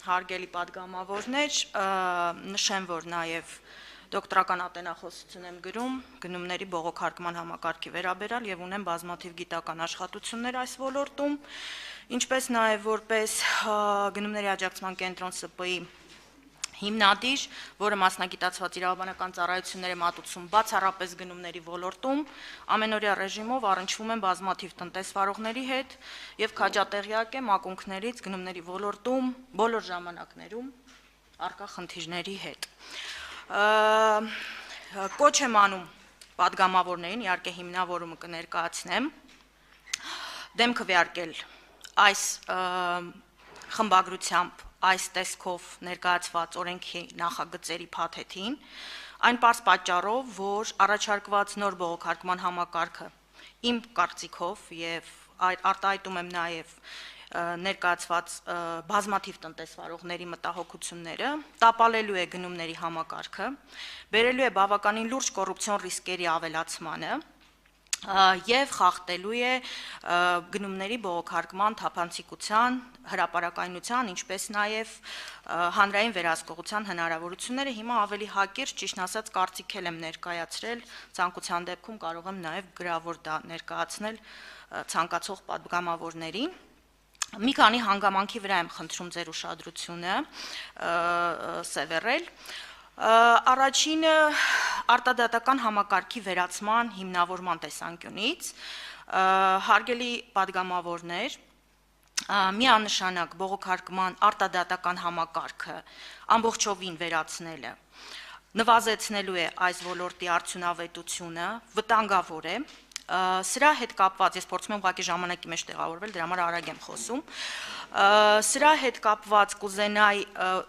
հարգելի պատգամավորներ, նշեմ, որ նաև դոկտորական ատենախոսություն եմ գրում գնումների բողոքարկման համակարգի վերաբերյալ եւ ունեմ բազմաթիվ գիտական աշխատություններ այս ոլորտում, ինչպես նաև որպես գնումների աջակցման կենտրոն ՍՊ-ի հիմնադիր, որը մասնագիտացված իրավաբանական ծառայություններ է մատուցում բացառապես գնումների ոլորտում, ամենօրյա ռեժիմով առնչվում եմ բազմաթիվ տնտեսվարողների հետ եւ քաջատեղյակ եմ ակունքներից գնումների ոլորտում բոլոր ժամանակներում առկա խնդիրների հետ։ Կոչ եմ անում պատգամավորներին, իհարկե հիմնավորումը կներկայացնեմ, դեմ քվեարկել այս խմբագրությամբ այս տեսքով ներկայացված օրենքի նախագծերի փաթեթին, այն պարզ պատճառով, որ առաջարկված նոր բողոքարկման համակարգը իմ կարծիքով եւ արտահայտում եմ նաեւ ներկայացված բազմաթիվ տնտեսվարողների մտահոգությունները, տապալելու է գնումների համակարգը, բերելու է բավականին լուրջ կոռուպցիոն ռիսկերի ավելացմանը, եւ խախտելու է գնումների բողոքարկման թափանցիկության, հրապարակայնության, ինչպես նաեւ հանրային վերահսկողության հնարավորությունները հիմա ավելի հակիրճ, ճիշտ ասած, կարծիքել եմ ներկայացրել, ցանկության դեպքում կարող եմ նաեւ գրավոր դա ներկայացնել ցանկացող պատգամավորներին։ Մի քանի հանգամանքի վրա եմ խնդրում ձեր ուշադրությունը սևեռել։ Առաջինը արտադատական համակարգի վերացման հիմնավորման տեսանկյունից, հարգելի պատգամավորներ, միանշանակ բողոքարկման արտադատական համակարգը ամբողջովին վերացնելը նվազեցնելու է այս ոլորտի արդյունավետությունը, վտանգավոր է, սրա հետ կապված, ես փորձում եմ ուղղակի ժամանակի մեջ տեղավորվել, դրա համար արագ եմ խոսում, սրա հետ կապված կուզենայի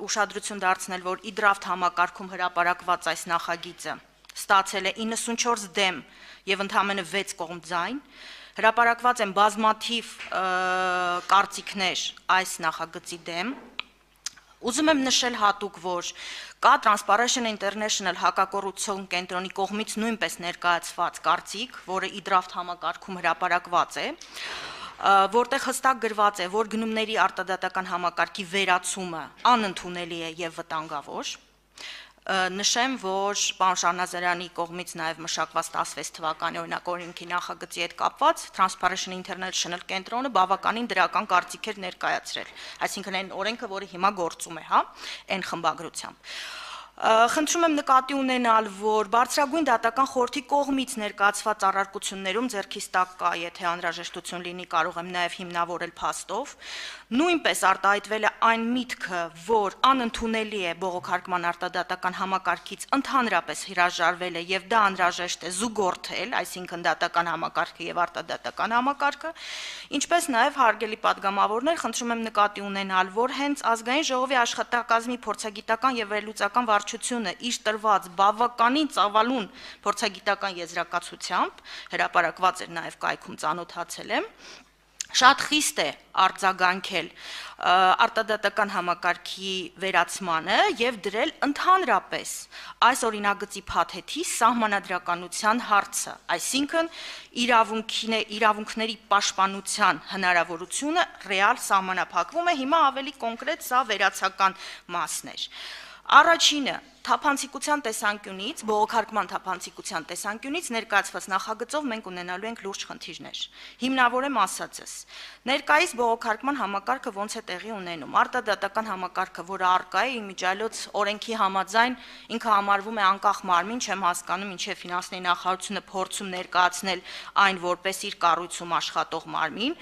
ուշադրություն դարձնել, որ իդրաֆտ համակարգում հրապարակված այս նախագիծը ստացել է 94 դեմ եւ ընդամենը 6 կողմ ձայն, հրապարակված են բազմաթիվ կարծիքներ այս նախագծի դեմ, ուզում եմ նշել հատուկ, որ կա Transparency International հակակոռուպցիոն կենտրոնի կողմից նույնպես ներկայացված կարծիք, որը իդրաֆտ համակարգում հրապարակված է, որտեղ հստակ գրված է, որ գնումների արտադատական համակարգի վերացումը անընդունելի է եւ վտանգավոր։ Նշեմ, որ պարոն Շահնազարյանի կողմից նաև մշակված 16 թվականի օրինակ օրենքի նախագծի հետ կապված Transparency International կենտրոնը բավականին դրական կարծիք էր ներկայացրել, այսինքն այն օրենքը, որը հիմա գործում է, այն խմբագրությամբ։ Խնդրում եմ նկատի ունենալ, որ Բարձրագույն դատական խորհրդի կողմից ներկայացված առարկություններում ձեռքիս տակ կա, եթե անհրաժեշտություն լինի, կարող եմ նաև հիմնավորել փաստով, նույնպես արտահայտվել է այն միտքը, որ անընդունելի է բողոքարկման արտադատական համակարգից ընդհանրապես հրաժարվել է եւ դա անհրաժեշտ է զուգորդել, այսինքն դատական համակարգը եւ արտադատական համակարգը, ինչպես նաեւ հարգելի պատգամավորներ, խնդրում եմ նկատի ունենալ, որ հենց ազգային ժողովի աշխատակազմի փորձագիտական եւ վերլուծական վարչությունը իր տրված բավականին ծավալուն փորձագիտական եզրակացությամբ հրապարակված էր նաեւ կայքում ծանոթացել եմ, շատ խիստ է արձագանքել արտադատական համակարգի վերացմանը եւ դրել ընդհանրապես այս օրինագծի փաթեթի սահմանադրականության հարցը, այսինքն իրավունքների պաշտպանության հնարավորությունը ռեալ սահմանափակվում է, հիմա ավելի կոնկրետ սա վերացական մասն էր։ Առաջինը թափանցիկության տեսանկյունից, բողոքարկման թափանցիկության տեսանկյունից ներկայացված նախագծով մենք ունենալու ենք լուրջ խնդիրներ։ Հիմնավոր եմ ասածս։ Ներկայիս բողոքարկման համակարգը ոնց է տեղի ունենում։ Արտադատական համակարգը, որը առկա է իմիջիայլոց օրենքի համաձայն, ինքը համարվում է անկախ մարմին, չեմ հասկանում ինչեւ ֆինանսների նախարարությունը փորձում ներկայացնել այն որպես իր կառույցում աշխատող մարմին։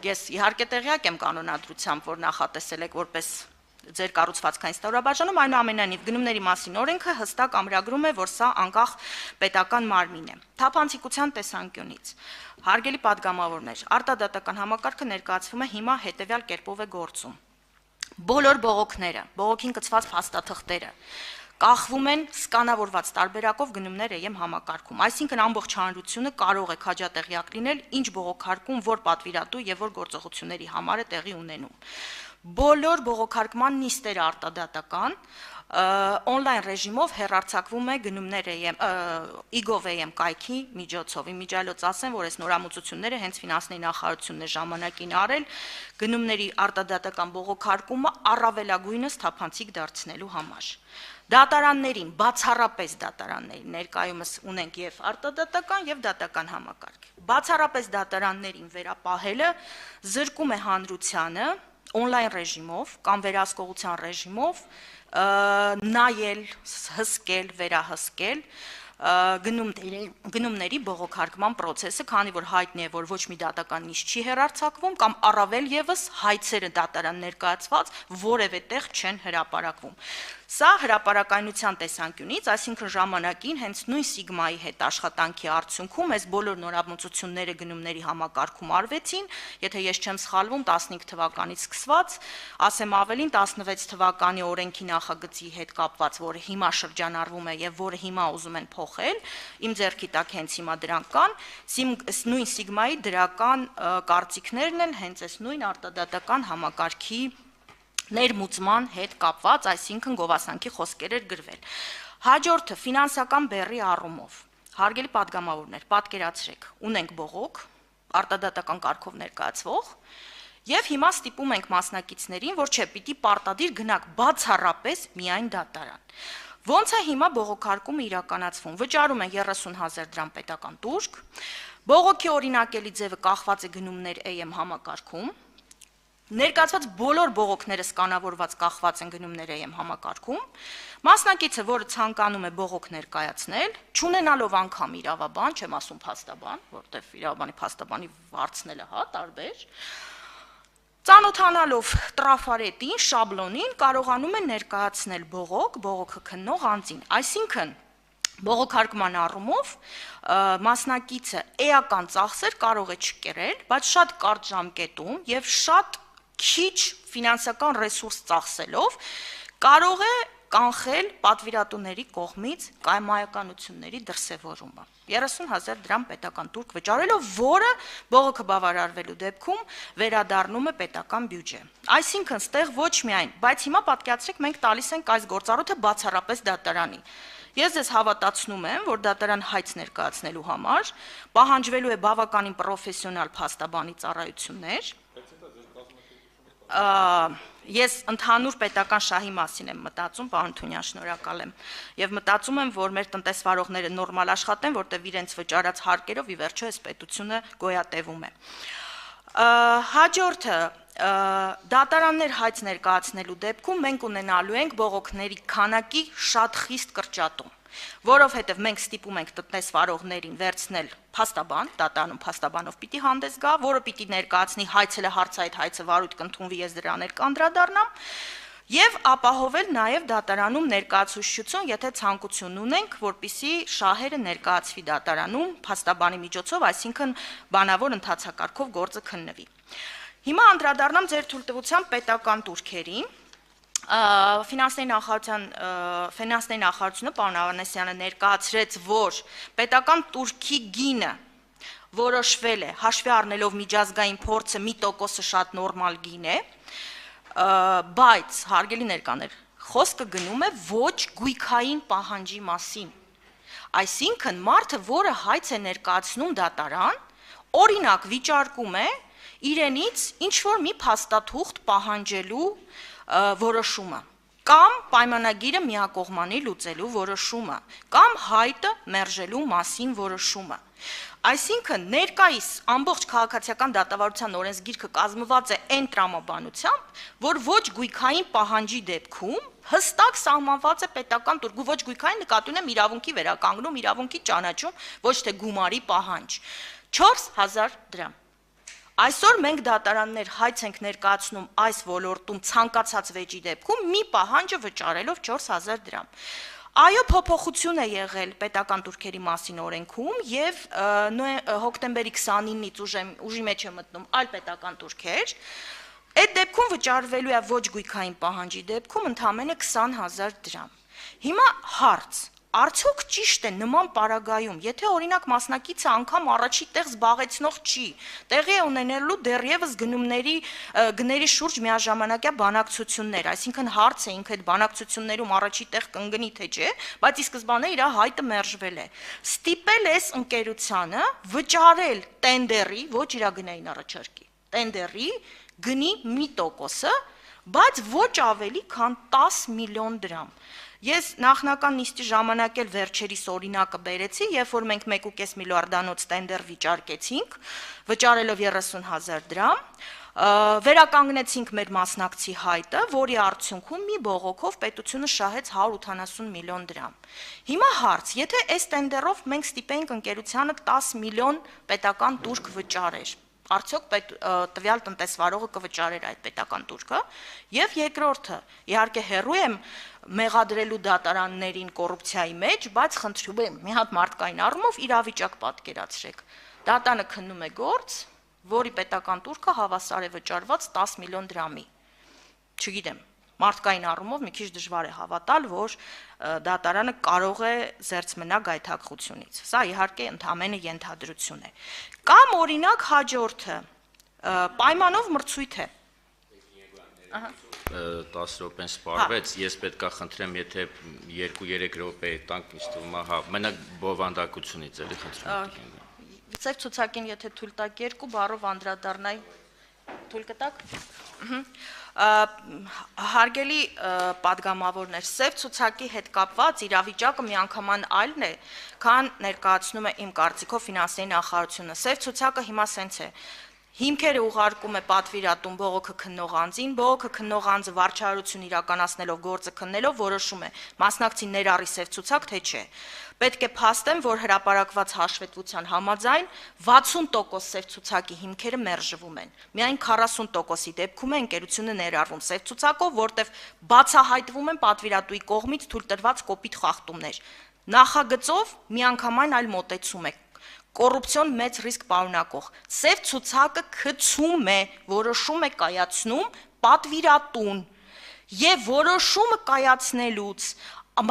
Ես իհարկե տեղյակ եմ կանոնադրությամբ, որ նախատեսել եք որպես ձեր կառուցվածքային ստորաբաժանում, այնուամենայնիվ գնումների մասին օրենքը հստակ ամրագրում է, որ սա անկախ պետական մարմին է։ Թափանցիկության տեսանկյունից, հարգելի պատգամավորներ, արտադատական համակարգը ներկայացվում է հիմա հետևյալ կերպով է գործում։ Բոլոր բողոքները, բողոքին կցված փաստաթղթերը կախվում են սկանավորված տարբերակով գնումներ EM համակարգում, այսինքն ամբողջ հանրությունը կարող է քաջատեղյակ լինել, ինչ բողոքարկում, որ պատվիրատու եւ որ գործողությունների համար է տեղի ունենում։ Բոլոր բողոքարկման նիստերը արտադատական on-line ռեժիմով հեռարձակվում է գնումներ e-gov.am կայքի միջոցով։ Իմիջիայլոց ասեմ, որ այս նորամուծությունները հենց ֆինանսների նախարարությունն է ժամանակին արել գնումների արտադատական բողոքարկումը առավելագույնս թափանցիկ դարձնելու համար։ Դատարաններին, բացառապես դատարաններին ներկայումս ունենք եւ արտադատական եւ դատական համակարգ։ Բացառապես դատարաններին վերապահելը զրկում է հանրությանը on-line ռեժիմով կամ վերահսկողության ռեժիմով նայել, հսկել, վերահսկել գնումների բողոքարկման process-ը, քանի որ հայտնի է, որ ոչ մի դատական նիստ չի հեռարձակվում կամ առավել եւս հայցերը դատարան ներկայացված որևէ տեղ չեն հրապարակվում։ Սա հրապարակայնության տեսանկյունից, այսինքն ժամանակին հենց նույն սիգմայի հետ աշխատանքի արդյունքում այս բոլոր նորամուծությունները գնումների համակարգում արվեցին, եթե ես չեմ սխալվում 15 թվականից սկսված, ասեմ ավելին 16 թվականի օրենքի նախագծի հետ կապված, որը հիմա շրջանառվում է եւ որը հիմա ուզում են փոխել, իմ ձեռքի տակ հենց հիմա դրանք կան, նույն սիգմայի դրական կարծիքներն են հենց այս նույն արտադատական համակարգի ներմուծման հետ կապված, այսինքն գովասանքի խոսքեր էր գրվել։ Հաջորդը ֆինանսական բեռի առումով։ Հարգելի падգամավորներ, պատկերացրեք, ունենք բողոք, արտադատական կարգով ներկայացվող, եւ հիմա ստիպում ենք մասնակիցներին, որ չէ, պիտի պարտադիր գնաք բացառապես միայն դատարան։ Ոնց է հիմա բողոքարկումը իրականացվում։ Վճարում են 30,000 դրամ պետական տուրք, բողոքի օրինակելի ձևը կախված է գնումներ AM համակարգում, ներկայացված բոլոր բողոքները սկանավորված կախված են գնումներ AM համակարգում, մասնակիցը, որը ցանկանում է բողոք ներկայացնել, չունենալով անգամ իրավաբան, չեմ ասում փաստաբան, որտեղ իրավաբանի փաստաբանի վարձնելը հա տարբեր, ծանոթանալով տրաֆարետին, շաբլոնին կարողանում է ներկայացնել բողոքը քննող անձին, այսինքն բողոքարկման առումով մասնակիցը էական ծախսեր կարող է չկերել, բայց շատ կարճ ժամկետում եւ շատ քիչ ֆինանսական ռեսուրս ծախսելով կարող է կանխել պատվիրատուների կողմից կայմայականությունների դրսևորումը 30,000 դրամ պետական տուրք վճարելով, որը բողոքը բավարարվելու դեպքում վերադառնում է պետական բյուջե։ Այսինքն ստեղ ոչ միայն, բայց հիմա պատկերացրեք մենք տալիս ենք այս գործառույթը բացառապես դատարանի։ Ես ձեզ հավատացնում եմ, որ դատարան հայց ներկայացնելու համար պահանջվելու է բավականին պրոֆեսիոնալ փաստաբանի ծառայություններ։ Ես ընդհանուր պետական շահի մասին եմ մտածում, պարոն Թունյան, շնորհակալ եմ, եւ մտածում եմ, որ մեր տնտեսվարողները նորմալ աշխատեն, որտեղ իրենց վճարած հարկերով ի վերջո այս պետությունը գոյատևում է։ Հաջորդը դատարաններ հայց ներկայացնելու դեպքում մենք ունենալու ենք բողոքների քանակի շատ խիստ կրճատում, որովհետև մենք ստիպում ենք տնտեսվարողներին վերցնել փաստաբան, դատարանում փաստաբանով պիտի հանդես գա, որը պիտի ներկայացնի հայցելը հարցը, այդ հայցը վարույթ կընդունվի, ես դրան կանդրադառնամ, եւ ապահովել նաեւ դատարանում ներկայացուցչություն, եթե ցանկություն ունենք, որպիսի շահերը ներկայացվի դատարանում փաստաբանի միջոցով, այսինքն բանավոր ընթացակարգով գործը քննվի։ Հիմա անդրադառնամ ձեր թույլտվությամբ պետական տուրքերին։ Ֆինանսների նախարարությունը պարոն Ավանեսյանը ներկայացրեց, որ պետական տուրքի գինը որոշվել է հաշվի առնելով միջազգային փորձը 1%-ը շատ նորմալ գին է, բայց հարգելի ներկաներ, խոսքը գնում է ոչ գույքային պահանջի մասին։ Այսինքն մարդը, որը հայց է ներկայացնում դատարան, օրինակ վիճարկում է իրենից ինչ որ մի փաստաթուղթ պահանջելու որոշումը կամ պայմանագիրը միակողմանի լուծելու որոշումը կամ հայտը մերժելու մասին որոշումը։ Այսինքն ներկայիս ամբողջ քաղաքացիական դատավարության օրենսգիրքը կազմված է այն տրամաբանությամբ, որ ոչ գույքային պահանջի դեպքում հստակ սահմանված է պետական տուրք, ոչ գույքային նկատի ունեմ իրավունքի վերականգնում, իրավունքի ճանաչում, ոչ թե գումարի պահանջ։ 4,000 դրամ։ Այսօր մենք դատարաններ հայց ենք ներկայացնում այս ոլորտում ցանկացած վեճի դեպքում մի պահանջը վճարելով 4,000 դրամ։ Այո, փոփոխություն է եղել պետական տուրքերի մասին օրենքում եւ հոկտեմբերի 29-ից ուժի մեջ է մտնում այլ պետական տուրքեր։ Այդ դեպքում վճարվելու է ոչ գույքային պահանջի դեպքում ընդամենը 20,000 դրամ։ Հիմա հարց. Արդյոք ճիշտ է նման պարագայում, եթե օրինակ մասնակիցը անգամ առաջի տեղ զբաղեցնող չի, տեղի է ունենալու դեռևս գների շուրջ միաժամանակյա բանակցություններ, այսինքն հարց է ինքը այդ բանակցություններում առաջի տեղ կընկնի թե չէ, բայց ի սկզբանե իր հայտը մերժվել է։ Ստիպել ես ընկերությանը վճարել տենդերի, ոչ իր գնային առաջարկի, տենդերի գնի մի տոկոսը, բայց ոչ ավելի քան 10 միլիոն դրամ։ Ես նախնական նիստի ժամանակ էլ վերջերիս օրինակը բերեցի, երբ որ մենք 1.5 միլիարդանոց տենդեր վիճարկեցինք, վճարելով 30,000 դրամ, վերականգնեցինք մեր մասնակցի հայտը, որի արդյունքում մի բողոքով պետությունը շահեց 180 միլիոն դրամ։ Հիմա հարց, եթե այս տենդերով մենք ստիպեինք ընկերությանը 10 միլիոն պետական տուրք վճարեր, արդյոք տվյալ տնտեսվարողը կվճարեր այդ պետական տուրքը, եւ երկրորդը, իհարկե հեռու եմ մեղադրելու դատարաններին կոռուպցիայի մեջ, բայց խնդրում եմ մի հատ մարդկային առումով իրավիճակ պատկերացրեք։ Դատանը քննում է գործ, որի պետական տուրքը հավասար է վճարված 10 միլիոն դրամի։ Չգիտեմ, մարդկային առումով մի քիչ դժվար է հավատալ, որ դատարանը կարող է զերծ մնալ գայթակղությունից։ Սա իհարկե ընդամենը ենթադրություն է։ Կամ օրինակ հաջորդը պայմանով մրցույթ է։ 10 րոպեն սպառվեց, ես պետք է խնդրեմ, եթե 2-3 րոպե տանք, ինձ թվում է, հա, մենակ բովանդակությունից էլի խնդրեմ։ Ծև ցուցակին եթե թույլ տակ 2 բառով անդրադառնայի, թույլ կտակ։ Հարգելի պատգամավորներ, սև ցուցակի հետ կապված իրավիճակը միանգամայն այլն է, քան ներկայացնում է իմ կարծիքով ֆինանսների նախարարությունը։ Սև ցուցակը հիմա սենց է։ Հիմքերը ուղարկում է պատվիրատուն բողոքը քննող անձին, բողոքը քննող անձը վարչարություն իրականացնելով գործը քննելով որոշում է մասնակցի ներառի սև ցուցակ թե չէ։ Պետք է փաստեմ, որ հրապարակված հաշվետվության համաձայն 60% սև ցուցակի հիմքերը մերժվում են։ Միայն 40%-ի դեպքում է ընկերությունը ներառվում սև ցուցակով, որտեղ բացահայտվում են պատվիրատուի կողմից թույլ տրված կոպիտ խախտումներ։ Նախագծով միանգամայն այլ մոտեցում է։ Կոռուպցիոն մեծ ռիսկ պարունակող։ Սև ցուցակը գցում է, որոշում է կայացնում պատվիրատուն եւ որոշումը կայացնելուց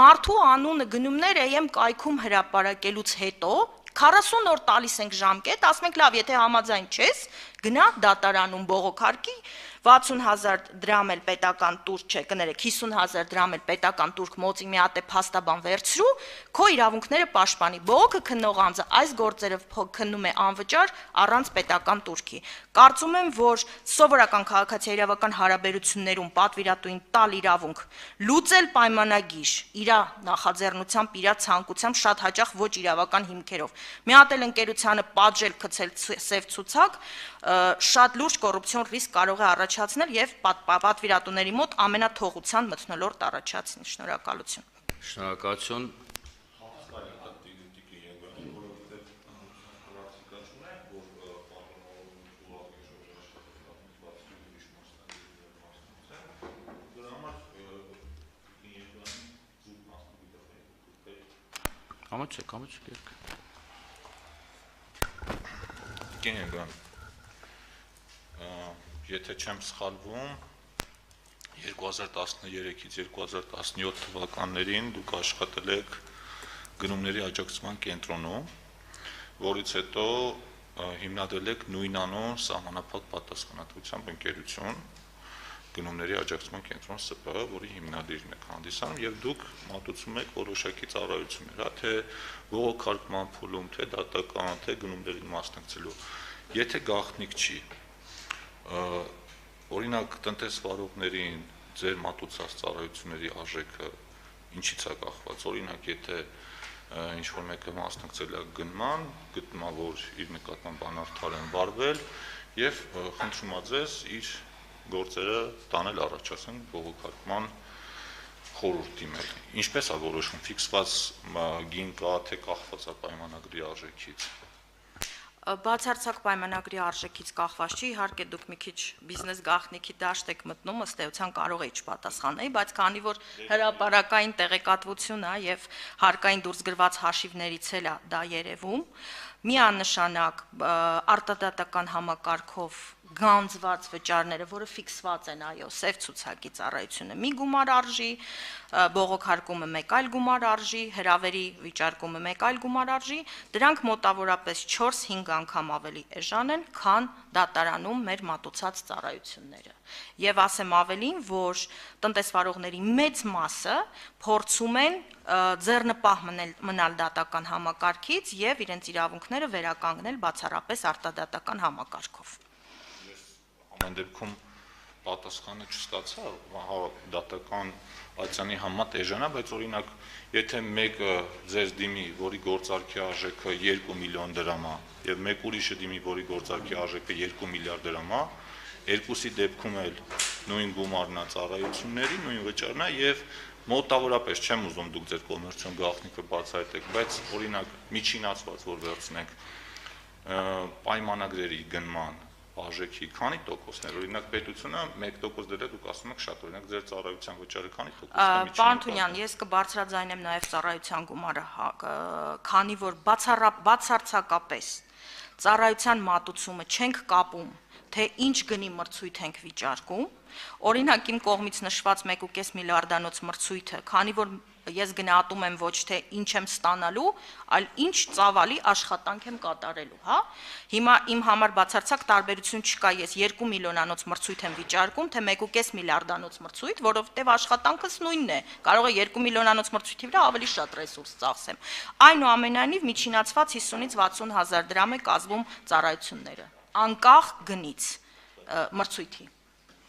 մարդու անունը գնումներ եմ կայքում հրապարակելուց հետո 40 օր տալիս ենք ժամկետ, ասում ենք լավ, եթե համաձայն չես, գնա դատարանում բողոքարկի 60,000 դրամ էլ պետական տուրք չէ, կներեք 50,000 դրամ էլ պետական տուրք մոծի մի հատ է փաստաբան վերցրու, քո իրավունքները պաշտպանի։ Բողոքը քննող անձը այս գործերը քննում է անվճար առանց պետական տուրքի։ Կարծում եմ, որ սովորական քաղաքացիական հարաբերություններում պատվիրատուին տալ իրավունք լուծել պայմանագիր իր նախաձեռնությամբ, իր ցանկությամբ շատ հաճախ ոչ իրավական հիմքերով։ Մի հատ էլ ընկերությանը պատժել գցել սև ցուցակ շատ լուրջ կոռուպցիոն ռիսկ կարող է առաջացնել եւ պատվիրատուների մոտ ամենաթողության մթնոլորտ առաջացնի։ Շնորհակալություն։ Շնորհակալություն։ Համաչեք։ Կինեգան, եթե չեմ սխալվում, 2013-ից 2017 թվականներին դուք աշխատել եք գնումների աջակցման կենտրոնում, որից հետո հիմնադրել եք նույնանուն սահմանափակ պատասխանատվությամբ ընկերություն, գնումների աջակցման կենտրոն ՍՊՀ, որի հիմնադիրն եք հանդիսանում, եւ դուք մատուցում եք որոշակի ծառայություններ, թե բողոքարկման փուլում, թե դատական, թե գնումներին մասնակցելու։ Եթե գաղտնիք չի, օրինակ տնտեսվարողներին ձեր մատուցած ծառայությունների արժեքը ինչից է կախված, օրինակ եթե ինչ-որ մեկը մասնակցել է գնման, գտնում է, որ իր նկատմամբ անարդար են վարվել եւ խնդրում է ձեզ իր գործերը տանել առաջ, ասենք բողոքարկման խորհուրդ դիմել։ Ինչպես է որոշվում, ֆիքսված գին կա, թե կախված է պայմանագրի արժեքից։ Բացարձակ պայմանագրի արժեքից կախված չի, իհարկե դուք մի քիչ բիզնես գաղտնիքի դաշտ եք մտնում, ըստ էության կարող է չպատասխանել, բայց քանի որ հրապարակային տեղեկատվություն է եւ հարկային դուրս գրված հաշիվներից էլ է դա երևում, միանշանակ արտադատական համակարգով գանձված վճարները, որը ֆիքսված են, այո, սև ցուցակի ծառայությունը մի գումար արժի, բողոքարկումը մեկ այլ գումար արժի, հրավերի վիճարկումը մեկ այլ գումար արժի, դրանք մոտավորապես 4-5 անգամ ավելի էժան են, քան դատարանում մեր մատուցած ծառայությունները։ Եվ ասեմ ավելին, որ տնտեսվարողների մեծ մասը փորձում են ձեռնպահ մնալ դատական համակարգից եւ իրենց իրավունքները վերականգնել բացառապես արտադատական համակարգով։ Ամեն դեպքում պատասխանը չստացա, դատական ակցիանի համեմատ էժան է, բայց օրինակ, եթե մեկը ձեզ դիմի, որի գործարքի արժեքը 2 միլիոն դրամ է, եւ մեկ ուրիշը դիմի, որի գործարքի արժեքը 2 միլիարդ դրամ է, երկուսի դեպքում էլ նույն գումարն է ծառայությունների, նույն վճարն է եւ մոտավորապես չեմ ուզում դուք ձեր կոմերցիոն գաղտնիքը բացահայտեք, բայց օրինակ միջինացված որ վերցնենք պայմանագրերի գնման արժեքի քանի տոկոսներ, օրինակ պետությունը 1% դեր է, դուք ասում եք շատ, օրինակ ձեր ծառայության վճարը քանի տոկոսն է միջին։ Պարոն Թունյան, ես կբարձրաձայնեմ նաև ծառայության գումարը, քանի որ բացարձակապես ծառայության մատուցումը չենք կապում, թե ինչ գնի մրցույթ ենք վիճարկում, օրինակ իմ կողմից նշված 1.5 միլիարդանոց մրցույթը, քանի որ ես գնահատում եմ ոչ թե ինչ եմ ստանալու, այլ ինչ ծավալի աշխատանք եմ կատարելու, հա։ Հիմա իմ համար բացարձակ տարբերություն չկա, ես 2 միլիոնանոց մրցույթ եմ վիճարկում, թե 1.5 միլիարդանոց մրցույթ, որովհետև աշխատանքս նույնն է։ Կարող է 2 միլիոնանոց մրցույթի վրա ավելի շատ ռեսուրս ծախսեմ։ Այնուամենայնիվ միջինացված 50-ից 60 հազար դրամ է կազմում ծառայությունները, անկախ գնից մրցույթի։